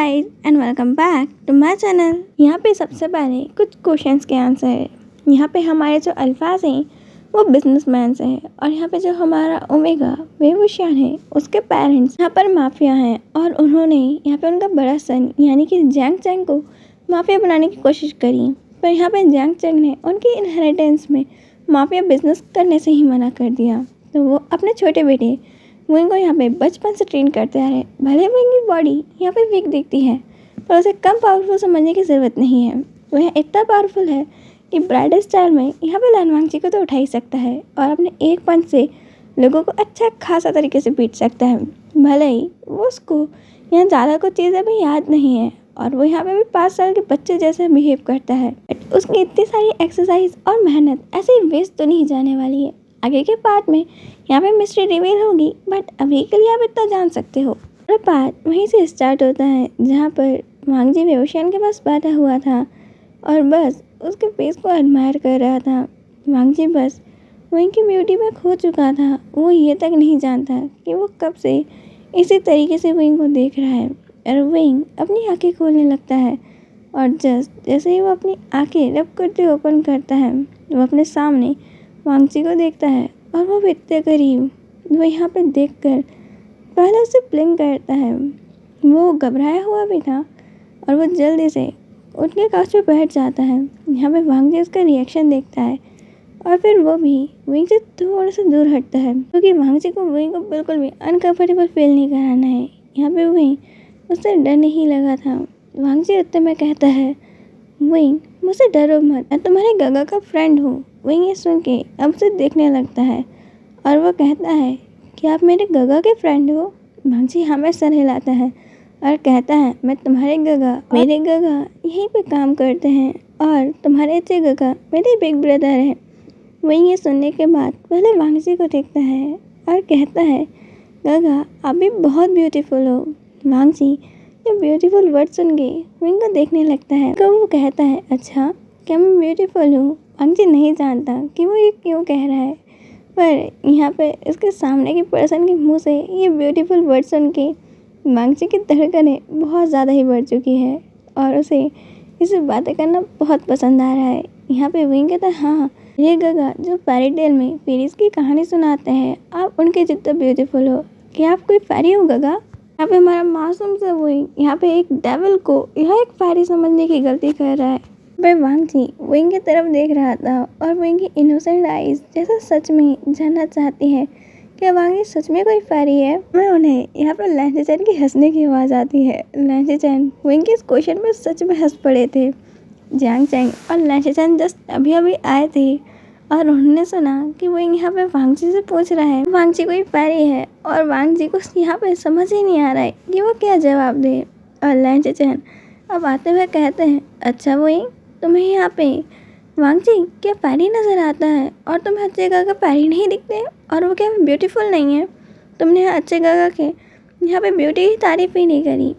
Guys and welcome back to my channel. यहाँ पे सबसे पहले कुछ क्वेश्चंस के आंसर है। यहाँ पे हमारे जो अल्फाज हैं वो बिजनेसमैन हैं और यहाँ पे जो हमारा ओमेगा वेवुशियन है उसके पेरेंट्स यहाँ पर माफिया हैं और उन्होंने यहाँ पे उनका बड़ा सन यानी कि जैंग चैंग को माफिया बनाने की कोशिश करी, पर यहाँ पे जैंग चैंग ने उनकी इनहेरिटेंस में माफिया बिजनेस करने से ही मना कर दिया। तो वो अपने छोटे बेटे विंग को यहाँ पे बचपन से ट्रेन करते आ रहे। भले विंग की बॉडी यहाँ पे वीक दिखती है पर उसे कम पावरफुल समझने की ज़रूरत नहीं है। वो यहाँ इतना पावरफुल है कि ब्राइडल स्टाइल में यहाँ पे लैन वांगची को तो उठा ही सकता है और अपने एक पंच से लोगों को अच्छा खासा तरीके से पीट सकता है। भले ही वो उसको यहाँ ज़्यादा कुछ चीज़ें भी याद नहीं है और वो यहाँ पे भी 5 साल के बच्चे जैसे बिहेव करता है, बट उसकी इतनी सारी एक्सरसाइज और मेहनत ऐसे ही वेस्ट तो नहीं जाने वाली है। आगे के पार्ट में यहाँ पे मिस्ट्री रिवील होगी, बट अभी के लिए आप इतना जान सकते हो। और पार्ट वहीं से स्टार्ट होता है जहाँ पर वांगजी वेवुशियन के पास बैठा हुआ था और बस उसके फेस को एडमायर कर रहा था। वांगजी बस विंग की ब्यूटी में खो चुका था। वो ये तक नहीं जानता कि वो कब से इसी तरीके से विंग को देख रहा है और विंग अपनी आंखें खोलने लगता है और जस्ट जैसे ही वो अपनी आंखें रब करते ओपन करता है वो अपने सामने वांगजी को देखता है और वो इतने करीब वो यहाँ पे देखकर पहले उसे ब्लिंक करता है। वो घबराया हुआ भी था और वो जल्दी से उठ के काउच पे बैठ जाता है। यहाँ पे वांगजी उसका रिएक्शन देखता है और फिर वो भी विंग से थोड़ा सा दूर हटता है क्योंकि वांगजी को विंग को बिल्कुल भी अनकम्फर्टेबल फील नहीं कराना है। यहाँ पे विंग उससे डर नहीं लगा था। वांगजी उत्तर में कहता है, विंग मुझसे डरो मत, मैं तुम्हारे गगा का फ्रेंड हूँ। विंग ये सुन के अब उसे देखने लगता है और वो कहता है कि आप मेरे गगा के फ्रेंड हो। वांगजी हमें सर हिलाता है और कहता है, मैं तुम्हारे गगा मेरे गगा यहीं पे काम करते हैं और तुम्हारे अच्छे गगा मेरे बिग ब्रदर हैं। विंग ये सुनने के बाद पहले वांगजी को देखता है और कहता है, गगा आप भी बहुत ब्यूटीफुल हो। वांगजी ये ब्यूटीफुल वर्ड सुन के विंग को देखने लगता है। तो वो कहता है, अच्छा क्या मैं ब्यूटीफुल हूँ? वांगजी नहीं जानता कि वो ये क्यों कह रहा है, पर यहाँ पे इसके सामने की पर्सन के मुंह से ये ब्यूटीफुल वर्ड सुन के वांगजी की धड़कनें बहुत ज़्यादा ही बढ़ चुकी है और उसे इससे बातें करना बहुत पसंद आ रहा है। यहाँ पे विंग कहता है, हाँ ये गगा जो फेरी टेल में फेरीज की कहानी सुनाते हैं, आप उनके जितना ब्यूटीफुल हो। क्या आप कोई फेरी हो गगा? यहाँ पे हमारा मासूम सा विंग यहाँ पे एक डेविल को यह एक फेरी समझने की गलती कर रहा है। पर वांगजी विंग की तरफ देख रहा था और विंग की इनोसेंट आईज जैसा सच में जानना चाहती है क्या वांगजी सच में कोई फेरी है। मैं उन्हें यहाँ पर लैंचे चैन की हंसने की आवाज़ आती है। लैंचे चैन विंग के इस क्वेश्चन में सच में हंस पड़े थे। जैंग चैंग और लैंचे चैन जस्ट अभी अभी आए थे और उन्होंने सुना कि विंग यहाँ पे वांगजी से पूछ रहा है वांगजी कोई फेरी है और वांगजी को यहाँ पे समझ ही नहीं आ रहा है कि वो क्या जवाब दे। और लैंचे चैन अब आते हुए कहते हैं, अच्छा विंग तुम्हें यहाँ पे वांगजी क्या फेरी नज़र आता है और तुम्हें अच्छे गगा फेरी नहीं दिखते और वो क्या ब्यूटीफुल नहीं है? तुमने अच्छे गगा के यहाँ पे ब्यूटी की तारीफ ही नहीं करी।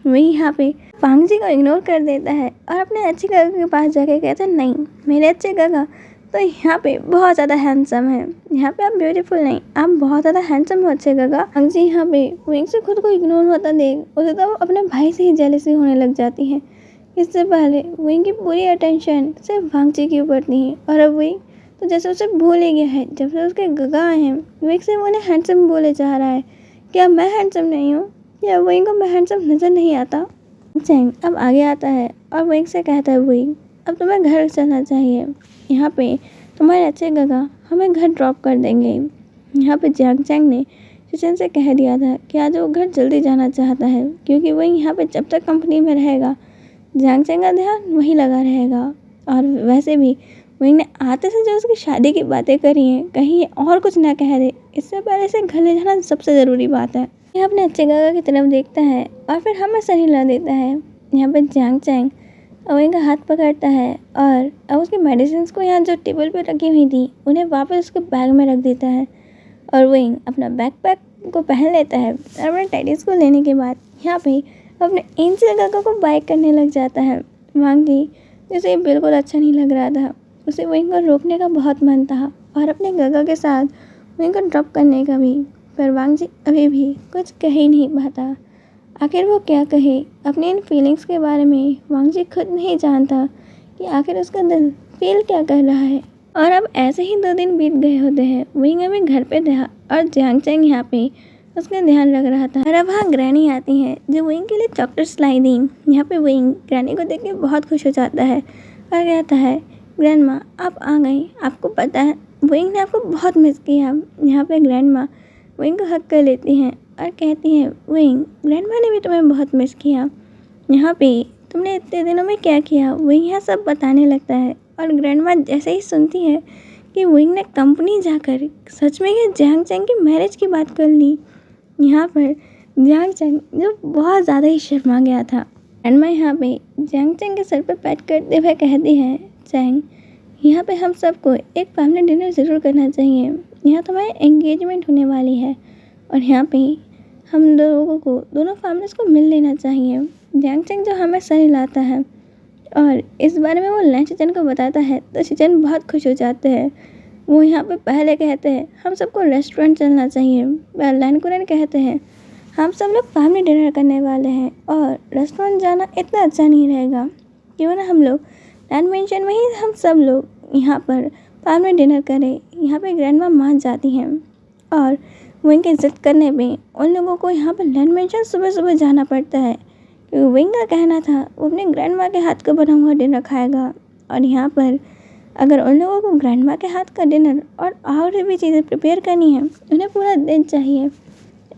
वही यहाँ पे वांगजी को इग्नोर कर देता है और अपने अच्छे गगा के पास जाके कहता है, नहीं मेरे अच्छे गगा तो यहाँ पे बहुत ज़्यादा हैंडसम है। यहाँ पे आप ब्यूटीफुल नहीं, आप बहुत ज़्यादा हैंडसम हो अच्छे गगा। वांगजी यहाँ पे विंग से खुद को इग्नोर होता देख उसे तो अपने भाई से ही जेलसी होने लग जाती है। इससे पहले विंग की पूरी अटेंशन सिर्फ वांगजी के ऊपर थी और अब विंग तो जैसे उसे भूल ही गया है। जब से उसके गगा आए हैं विंग से उन्हें हैंडसम बोले जा रहा है। क्या मैं हैंडसम नहीं हूँ या विंग को मैं हैंडसम नज़र नहीं आता? चैंग अब आगे आता है और विंग से कहता है, विंग अब तुम्हें घर चलना चाहिए। यहाँ पे तुम्हारे अच्छे गगा हमें घर ड्रॉप कर देंगे। यहाँ पे जैंग चैंग ने किचन से कह दिया था कि आज वो घर जल्दी जाना चाहता है क्योंकि विंग यहाँ पे जब तक कंपनी में रहेगा जैंग चैंग का ध्यान वहीं लगा रहेगा। और वैसे भी विंग ने आते से जो उसकी शादी की बातें करी हैं कहीं और कुछ ना कह दे, इससे पहले से घर ले जाना सबसे ज़रूरी बात है। यह अपने अच्छे गगा की तरफ देखता है और फिर हमें सर हिला देता है। यहाँ पर जैंग चैंग विंग का हाथ पकड़ता है और अब उसकी मेडिसिन को यहाँ जो टेबल पर रखी हुई थी उन्हें वापस उसके बैग में रख देता है और विंग अपना बैकपैक को पहन लेता है और अपने टेडीज को लेने के बाद यहाँ पे अपने एंजल गगा को बाइक करने लग जाता है। वांगजी जिसे बिल्कुल अच्छा नहीं लग रहा था, उसे विंग को रोकने का बहुत मन था और अपने गगा के साथ विंग को ड्रॉप करने का भी, पर वांगजी अभी भी कुछ कह ही नहीं पाता। आखिर वो क्या कहे अपनी इन फीलिंग्स के बारे में। वांग जी खुद नहीं जानता कि आखिर उसका दिल फील क्या कर रहा है। और अब ऐसे ही 2 दिन बीत गए होते हैं। विंग अभी घर पे था और जियांग चैंग यहाँ पे उसका ध्यान रख रहा था। और अब वहाँ ग्रैनी आती है जो विंग के लिए चॉकलेट्स लाई दी। यहाँ पे विंग ग्रैनी को देख के बहुत खुश हो जाता है और कहता है, ग्रैंडमा आप आ गई। आपको पता है विंग ने आपको बहुत मिस किया। यहाँ पे ग्रैंडमा विंग को हक कर लेती हैं और कहती हैं, विंग ग्रैंडमा ने भी तुम्हें बहुत मिस किया। यहाँ पे तुमने इतने दिनों में क्या किया। विंग यहाँ सब बताने लगता है और ग्रैंडमा जैसे ही सुनती है कि विंग ने कंपनी जाकर सच में ये जियांग चैंग की मैरिज की बात कर ली। यहाँ पर जियांग चैंग जो बहुत ज़्यादा ही शर्मा गया था। ग्रैंडमा यहाँ पे जियांग चैंग के सर पर पैट करते हुए कहती है, चैंग यहाँ पे हम सबको एक फैमिली डिनर ज़रूर करना चाहिए। यहाँ तुम्हारी एंगेजमेंट होने वाली है और यहाँ पे हम लोगों को दोनों फैमिलीज़ को मिल लेना चाहिए। जियांग चैंग जो हमें सर हिलाता है और इस बारे में वो लैन चेचन को बताता है तो चेचन बहुत खुश हो जाते हैं। वो यहाँ पे पहले कहते हैं हम सबको रेस्टोरेंट चलना चाहिए। लैन कुरन कहते हैं हम सब लोग फैमिली डिनर करने वाले हैं और रेस्टोरेंट जाना इतना अच्छा नहीं रहेगा। क्यों ना हम लोग लैंड मेंशन में ही हम सब लोग यहाँ पर फैमिली डिनर करें। यहाँ पे ग्रैंडमा मान जाती हैं और विंग की जिद करने पे उन लोगों को यहाँ पर लैंड मेंशन सुबह सुबह जाना पड़ता है क्योंकि विंग का कहना था वो अपने ग्रैंडमा के हाथ का बना हुआ डिनर खाएगा। और यहाँ पर अगर उन लोगों को ग्रैंडमा के हाथ का डिनर और भी चीज़ें प्रिपेयर करनी है उन्हें पूरा दिन चाहिए।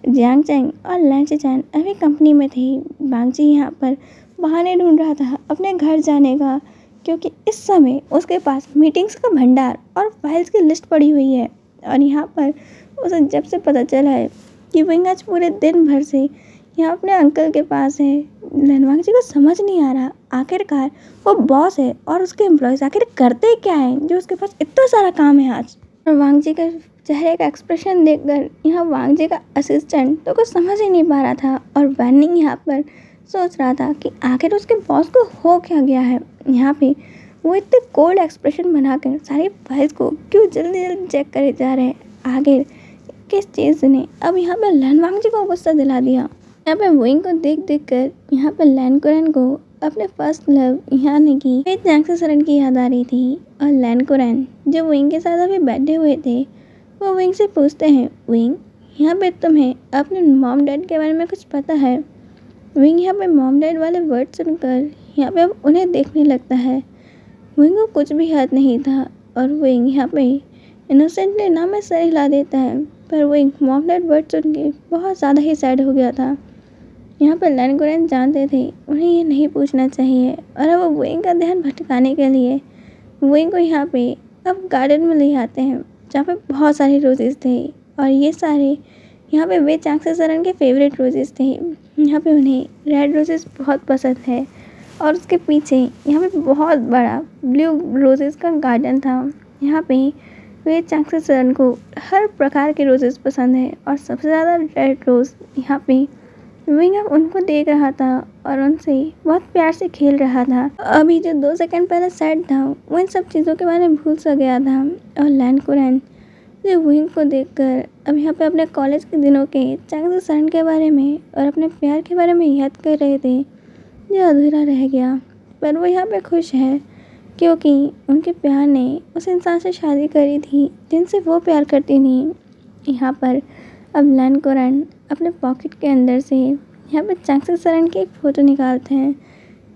जियांग चैंग और लैन चेचन अभी कंपनी में थी। वांग जी यहाँ पर बहाने ढूंढ रहा था अपने घर जाने का क्योंकि इस समय उसके पास मीटिंग्स का भंडार और फाइल्स की लिस्ट पड़ी हुई है। और यहाँ पर उसे जब से पता चला है कि विंग आज पूरे दिन भर से यहाँ अपने अंकल के पास है, वांग जी को समझ नहीं आ रहा आखिरकार वो बॉस है और उसके एम्प्लॉयज़ आखिर करते क्या हैं जो उसके पास इतना सारा काम है आज। और वांग जी के चेहरे का एक्सप्रेशन देखकर यहाँ वांग जी का असिस्टेंट तो कुछ समझ ही नहीं पा रहा था और वैनिंग यहाँ पर सोच रहा था कि आखिर उसके बॉस को हो क्या गया है। यहाँ पे वो इतने कोल्ड एक्सप्रेशन बनाकर सारी फाइल्स को क्यों जल्दी जल्दी चेक करे जा रहे हैं। आखिर किस चीज़ ने अब यहाँ पर लैन वांग जी को गुस्सा दिला दिया। यहाँ पे विंग को देख देख कर यहाँ पर लैन कुरन को अपने फर्स्ट लव यानी कि जियांग चैंग की याद आ रही थी। और लैन कुरन जो विंग के साथ अभी बैठे हुए थे वो विंग से पूछते हैं, विंग यहाँ पे तुम्हें अपने मॉम डैड के बारे में कुछ पता है। विंग यहाँ पे मॉम डैड वाले वर्ड सुनकर यहाँ पे अब उन्हें देखने लगता है। विंग को कुछ भी याद नहीं था और विंग यहाँ पे इनोसेंटली ना में सर हिला देता है। पर विंग मॉम डैड वर्ड सुन के बहुत ज़्यादा ही सैड हो गया था। यहाँ पर लैन कुरन जानते थे उन्हें ये नहीं पूछना चाहिए और अब वो विंग का ध्यान भटकाने के लिए विंग को यहाँ पे अब गार्डन में ले आते हैं जहाँ पे बहुत सारे रोजेस थे। और ये सारे यहाँ पे वे जियांग चैंग के फेवरेट रोजेस थे। यहाँ पे उन्हें रेड रोजेस बहुत पसंद है और उसके पीछे यहाँ पे बहुत बड़ा ब्लू रोजेस का गार्डन था। यहाँ पे वे जियांग चैंग को हर प्रकार के रोजेस पसंद है और सबसे ज़्यादा रेड रोज़ यहाँ पे विंग अब उनको देख रहा था और उनसे बहुत प्यार से खेल रहा था। अभी जो 2 सेकंड पहले सैड था वो इन सब चीज़ों के बारे में भूल सा गया था। और लैन कुरन जो विंग को देखकर अब यहाँ पे अपने कॉलेज के दिनों के जियांग चैंग के बारे में और अपने प्यार के बारे में याद कर रहे थे जो अधूरा रह गया। पर वो यहाँ पे खुश है क्योंकि उनके प्यार ने उस इंसान से शादी करी थी जिनसे वो प्यार करती थी। यहाँ पर अब लैन कुरन अपने पॉकेट के अंदर से यहाँ पर जियांग चैंग की एक फ़ोटो निकालते हैं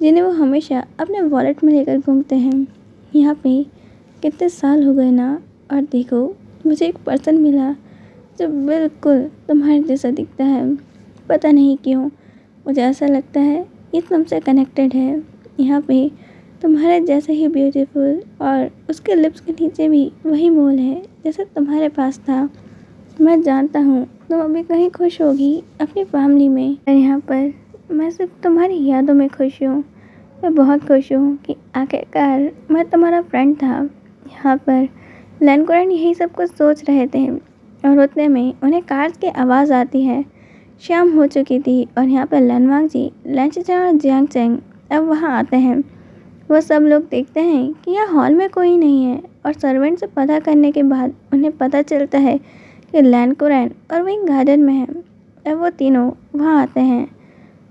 जिन्हें वो हमेशा अपने वॉलेट में लेकर घूमते हैं। यहाँ पे कितने साल हो गए ना और देखो मुझे एक पर्सन मिला जो बिल्कुल तुम्हारे जैसा दिखता है। पता नहीं क्यों मुझे ऐसा लगता है ये तुमसे कनेक्टेड है। यहाँ पे तुम्हारे जैसे ही ब्यूटीफुल और उसके लिप्स के नीचे भी वही मोल है जैसे तुम्हारे पास था। मैं जानता हूँ तुम अभी कहीं खुश होगी अपनी फैमिली में। और यहाँ पर मैं सिर्फ तुम्हारी यादों में खुश हूँ। मैं बहुत खुश हूँ कि आखिरकार मैं तुम्हारा फ्रेंड था। यहाँ पर लैन कुरन यही सब कुछ सोच रहे थे और उतने में उन्हें कार्स की आवाज़ आती है। शाम हो चुकी थी और यहाँ पर लैन वांग जी, लैन चेचन और जियांग चैंग अब वहाँ आते हैं। वो सब लोग देखते हैं कि यहाँ हॉल में कोई नहीं है और सर्वेंट से पता करने के बाद उन्हें पता चलता है कि लैन कुरन और विंग गार्डन में है। अब वो तीनों वहाँ आते हैं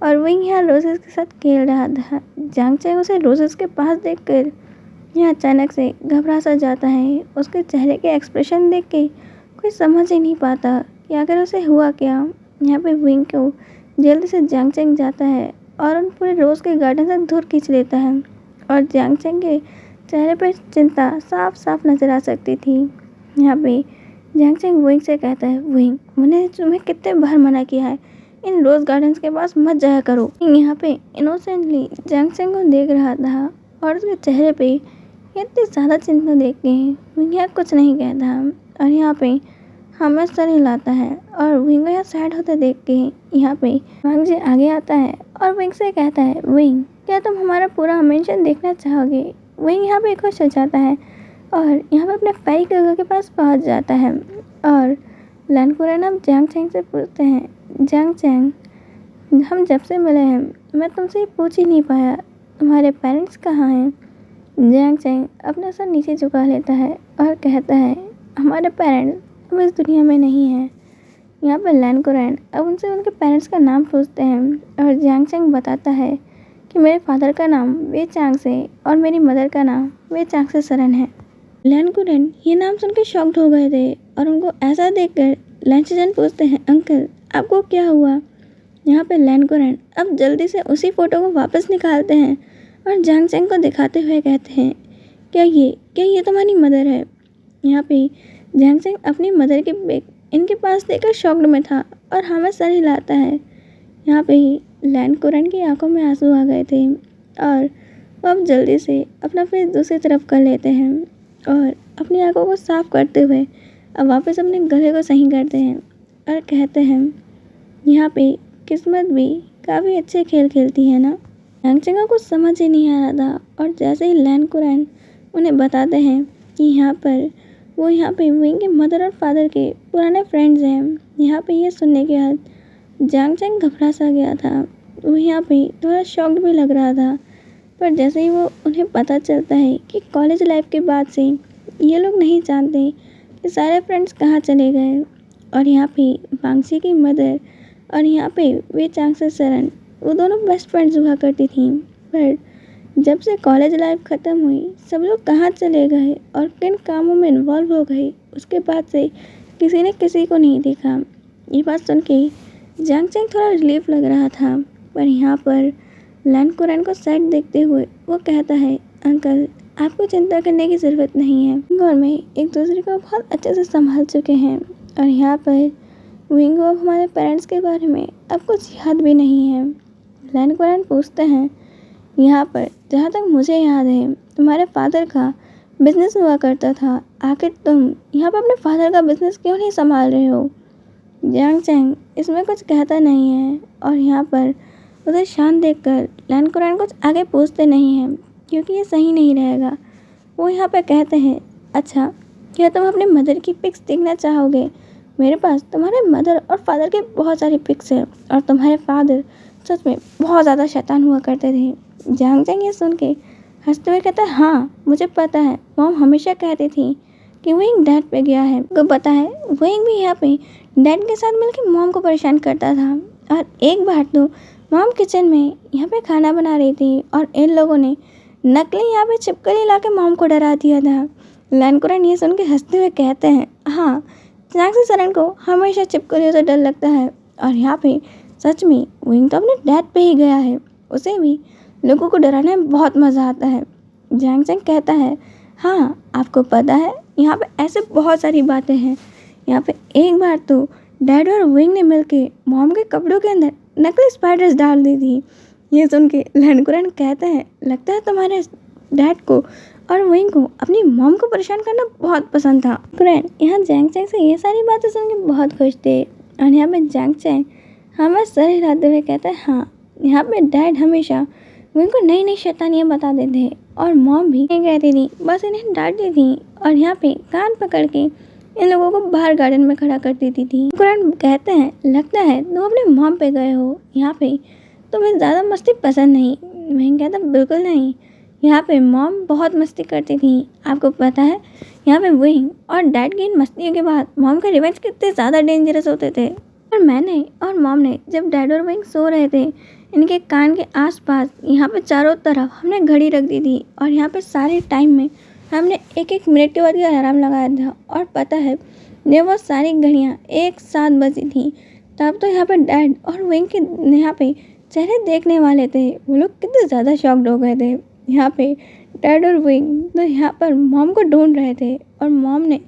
और विंग यहाँ रोजेस के साथ खेल रहा था। जांग चैंग उसे रोजेस के पास देखकर यहाँ अचानक से घबरा सा जाता है। उसके चेहरे के एक्सप्रेशन देख के कोई समझ ही नहीं पाता कि आखिर उसे हुआ क्या। यहाँ पे विंग को जल्दी से जांग चैंग जाता है और उन पूरे रोज़ के गार्डन से दूर खींच लेता है और जांग चैंग के चेहरे पर चिंता साफ साफ नजर आ सकती थी। यहाँ पे जांग चैंग विंग से कहता है, विंग मैंने तुम्हें कितने बार मना किया है, इन रोज़ गार्डन्स के पास मत जाया करो। यहाँ पे इनोसेंटली जांग चैंग को देख रहा था और उसके चेहरे पे इतनी ज़्यादा चिंता देख के विंग यहाँ कुछ नहीं कहता और यहाँ पे हमें सर हिलाता है और विंग को यहाँ सैड होते देख के यहाँ पे वांग जी आगे आता है और विंग से कहता है, विंग क्या तुम हमारा पूरा मेंशन देखना चाहोगे। विंग यहाँ पे खुश हो जाता है और यहाँ पे अपने फेरी के पास पहुँच जाता है और लैनकुरन अब जांग चैंग से पूछते हैं, जांग चैंग हम जब से मिले हैं मैं तुमसे ये पूछ ही नहीं पाया तुम्हारे पेरेंट्स कहाँ हैं। जांग चैंग अपना सर नीचे झुका लेता है और कहता है, हमारे पेरेंट्स अब इस दुनिया में नहीं है। यहाँ पर लैनकुरन अब उनसे उनके पेरेंट्स का नाम पूछते हैं और जांग चैंग बताता है कि मेरे फादर का नाम वे चांग से और मेरी मदर का नाम वे चांग से सरन है। लैनकुरन ये नाम सुन के शॉक्ड हो गए थे और उनको ऐसा देखकर लैनचजन पूछते हैं, अंकल आपको क्या हुआ। यहाँ पे लैनकुरन अब जल्दी से उसी फ़ोटो को वापस निकालते हैं और जांग चैंग को दिखाते हुए कहते हैं, क्या ये तुम्हारी मदर है। यहाँ पे जांग चैंग अपनी मदर के बैग इनके पास देखकर शॉक्ड में था और हमें सर हिलाता है। यहाँ पे ही लैनकुरन की आंखों में आंसू आ गए थे और वो अब जल्दी से अपना फेस दूसरी तरफ कर लेते हैं और अपनी आंखों को साफ करते हुए अब वापस अपने गले को सही करते हैं और कहते हैं, यहाँ पे किस्मत भी काफ़ी अच्छे खेल खेलती है ना। जांग चैंग को कुछ समझ ही नहीं आ रहा था और जैसे ही लैनकुरन उन्हें बताते हैं कि यहाँ पे विंग के मदर और फादर के पुराने फ्रेंड्स हैं। यहाँ पे ये सुनने के बाद जांग चैंग घबरा सा गया था। वो यहाँ पे थोड़ा शॉक्ड भी लग रहा था पर जैसे ही वो उन्हें पता चलता है कि कॉलेज लाइफ के बाद से ये लोग नहीं जानते कि सारे फ्रेंड्स कहाँ चले गए और यहाँ पे वांगची की मदर और यहाँ पे वे चांग से सरन वो दोनों बेस्ट फ्रेंड्स हुआ करती थी। पर जब से कॉलेज लाइफ ख़त्म हुई सब लोग कहाँ चले गए और किन कामों में इन्वॉल्व हो गए उसके बाद से किसी ने किसी को नहीं देखा। ये बात सुन के जांग चैंग थोड़ा रिलीफ लग रहा था पर यहाँ पर लैनकुरन को सैड देखते हुए वो कहता है, अंकल आपको चिंता करने की ज़रूरत नहीं है। विंग और मैं एक दूसरे को बहुत अच्छे से संभाल चुके हैं और यहाँ पर विंग अब हमारे पेरेंट्स के बारे में अब कुछ याद भी नहीं है। लैनकुरन पूछते हैं, यहाँ पर जहाँ तक मुझे याद है तुम्हारे फादर का बिजनेस हुआ करता था, आखिर तुम यहाँ पर अपने फादर का बिजनेस क्यों नहीं संभाल रहे हो। जांग चैंग इसमें कुछ कहता नहीं है और यहाँ पर उसे शांत देखकर लैनकुरन कुछ आगे पूछते नहीं हैं क्योंकि ये सही नहीं रहेगा। वो यहाँ पर कहते हैं, अच्छा क्या तुम अपने मदर की पिक्स देखना चाहोगे। मेरे पास तुम्हारे मदर और फादर के बहुत सारी पिक्स हैं और तुम्हारे फादर सच में बहुत ज़्यादा शैतान हुआ करते थे। जांग चैंग ये सुन के हंसते हुए कहता है, हाँ मुझे पता है, मॉम हमेशा कहती थी कि विंग डैड पे गया है। को पता है विंग भी यहाँ पे डैड के साथ मिलकर मॉम को परेशान करता था और एक बार तो मॉम किचन में यहाँ पे खाना बना रही थी और इन लोगों ने नकली यहाँ पे छिपकली ला के मॉम को डरा दिया था। लैनकुरन ये सुन के हंसते हुए कहते हैं, हाँ जांग से सरन को हमेशा छिपकलियों से डर लगता है और यहाँ पे सच में विंग तो अपने डैड पे ही गया है, उसे भी लोगों को डराने में बहुत मज़ा आता है। जांग चैंग कहता है, हाँ आपको पता है यहाँ पे ऐसे बहुत सारी बातें हैं। यहाँ पे एक बार तो डैड और विंग ने मिलके मॉम के कपड़ों के अंदर नकली स्पाइडर्स डाल दी थी। ये सुन के लैनकुरन कहता है, लगता है तुम्हारे डैड को और विंग को अपनी मॉम को परेशान करना बहुत पसंद था। लैनकुरन यहाँ जांग चैंग से ये सारी बातें सुन के बहुत खुश थे और यहाँ पे जांग चैंग हमें सर हिलाते हुए कहता है, हाँ यहाँ पे डैड हमेशा विंग को नई नई शैतानियाँ बताते थे और मॉम भी नहीं कहती थी, बस इन्हें डांटती थी और यहाँ पे कान पकड़ के इन लोगों को बाहर गार्डन में खड़ा कर देती थी। लैनकुरन कहते हैं, लगता है तुम अपने मॉम पे गए हो, यहाँ पे तुम्हें ज़्यादा मस्ती पसंद नहीं। विंग कहता बिल्कुल नहीं, यहाँ पे मॉम बहुत मस्ती करती थी। आपको पता है यहाँ पे विंग और डैड की इन मस्तियों के बाद मॉम के रिवेंज कितने ज़्यादा डेंजरस होते थे। और मैंने और मॉम ने जब डैड और विंग सो रहे थे इनके कान के आसपास यहाँ पे चारों तरफ हमने घड़ी रख दी थी और यहाँ पे सारे टाइम में हमने एक एक मिनट के बाद अलार्म लगाया था। और पता है जब वो सारी घड़ियाँ एक साथ बजी थी तब तो यहाँ पे डैड और विंग के यहाँ पे चेहरे देखने वाले थे, वो लोग कितने ज़्यादा शॉक्ड हो गए थे। यहाँ पे डैड और विंग तो यहाँ पर मॉम को ढूंढ रहे थे और मॉम ने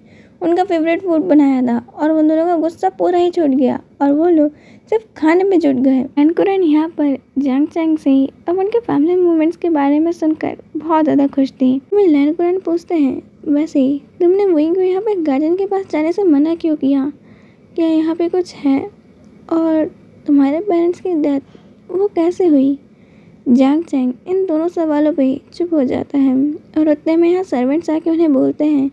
उनका फेवरेट फूड बनाया था और उन दोनों का गुस्सा पूरा ही छूट गया और वो लोग सिर्फ खाने में जुट गए। एनकुरन यहाँ पर जंग चैंग से अब उनके फैमिली मूवमेंट्स के बारे में सुनकर बहुत ज़्यादा खुश थी। लैनकुरन पूछते हैं, वैसे तुमने विंग को यहाँ पे गार्डन के पास जाने से मना क्यों किया? क्या यहाँ पे कुछ है? और तुम्हारे पेरेंट्स की डेथ वो कैसे हुई? जैंग चैंग इन दोनों सवालों पे चुप हो जाता है और उतने में यहाँ सर्वेंट्स आके उन्हें बोलते हैं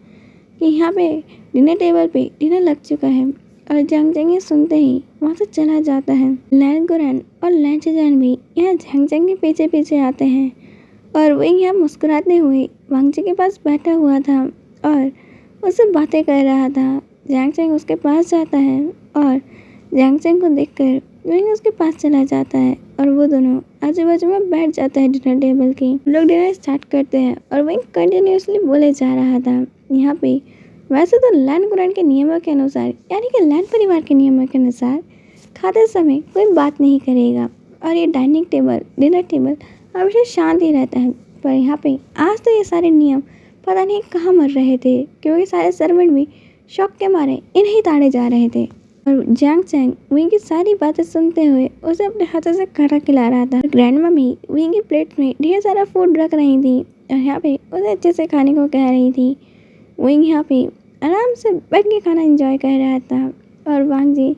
कि यहाँ पे डिनर टेबल पे डिनर लग चुका है। और जैंग चैंग ये सुनते ही वहाँ से चला जाता है। लैनकुरन और लैंचजान भी यहाँ जैंग चैंग के पीछे पीछे आते हैं और विंग यहाँ मुस्कुराते हुए वांगजी के पास बैठा हुआ था और उससे बातें कर रहा था। जैंग चैंग उसके पास जाता है और जैंग चैंग को देखकर विंग उसके पास चला जाता है और वो दोनों आजू बाजू में बैठ जाता है डिनर टेबल के। लोग डिनर स्टार्ट करते हैं और विंग कंटिन्यूसली बोले जा रहा था। यहाँ पे वैसे तो लैनकुरन के नियमों के अनुसार यानी कि लैन परिवार के नियमों के अनुसार खाते समय कोई बात नहीं करेगा और ये डाइनिंग टेबल डिनर टेबल हमेशा शांत ही रहता है। पर यहाँ पे आज तो ये सारे नियम पता नहीं कहाँ मर रहे थे, क्योंकि सारे सर्वेंट भी शौक के मारे इन्हीं ताड़े जा रहे थे। और जैंग चैंग विंग की सारी बातें सुनते हुए उसे अपने हाथों से खाना खिला रहा था। ग्रैंड मम्मी विंग की प्लेट में ढेर सारा फूड रख रही थी और यहाँ पे उसे अच्छे से खाने को कह रही थी। विंग यहाँ पे आराम से बैठ के खाना एंजॉय कर रहा था और वांगजी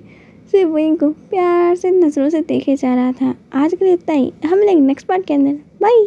सिर्फ विंग को प्यार से नजरों से देखे जा रहा था। आज के लिए इतना ही, हम मिलेंगे नेक्स्ट पार्ट के अंदर। बाय।